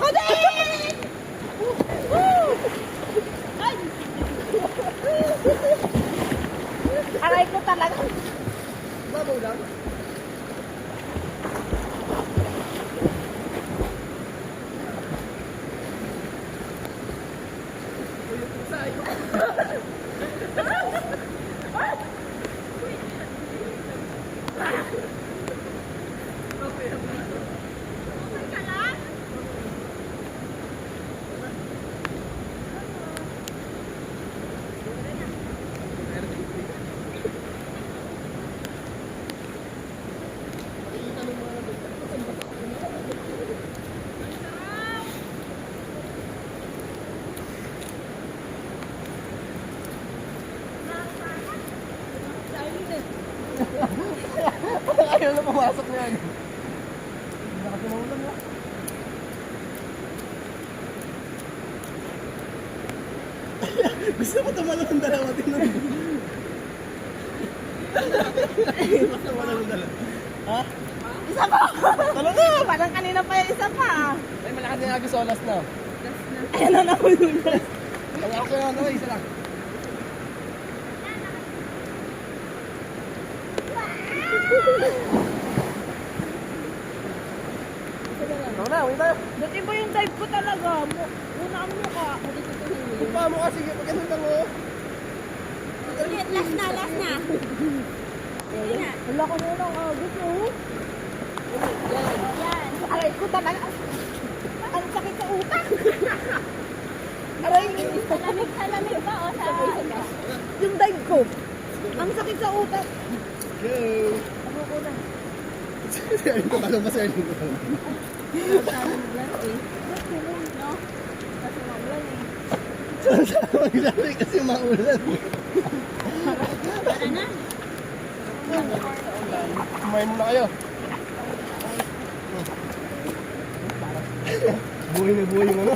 Ako din! Ay! Aray ko talaga. Babaw lang. Ayaw na pumasok na yan. Hindi kasi naulan na. Gusto mo tumalon ng dalawa. Tingnan mo. Gusto mo tumalon ng dalawa. Ha? Isa pa! Talon na! Parang kanina pa yung isa pa. Ay, malakas na yung agos olas na. Ayan na nahulog. Kaya ako na ano, isa lang. Ikaw na, wait tayo. Dati ba yung dive ko talaga? Una ang mukha. Kung pa mo kasi, pag ganun lang oh. Ulit, last na, last na. Sige na. Wala ko na lang agos oh. Yan. Aray ko talaga. Ang sakit sa utak. Aray ko. Salamig ba o sa... Yung dive ko. Ang sakit sa utak. Go! Ano ko na? Sa'yo ko, kalong ba sa'yo ko? Sana naglan eh. No? Kasi maulan eh. Saan maglari kasi maulan. Tara na. Kumain muna kayo. Buhay na buhay yung ano.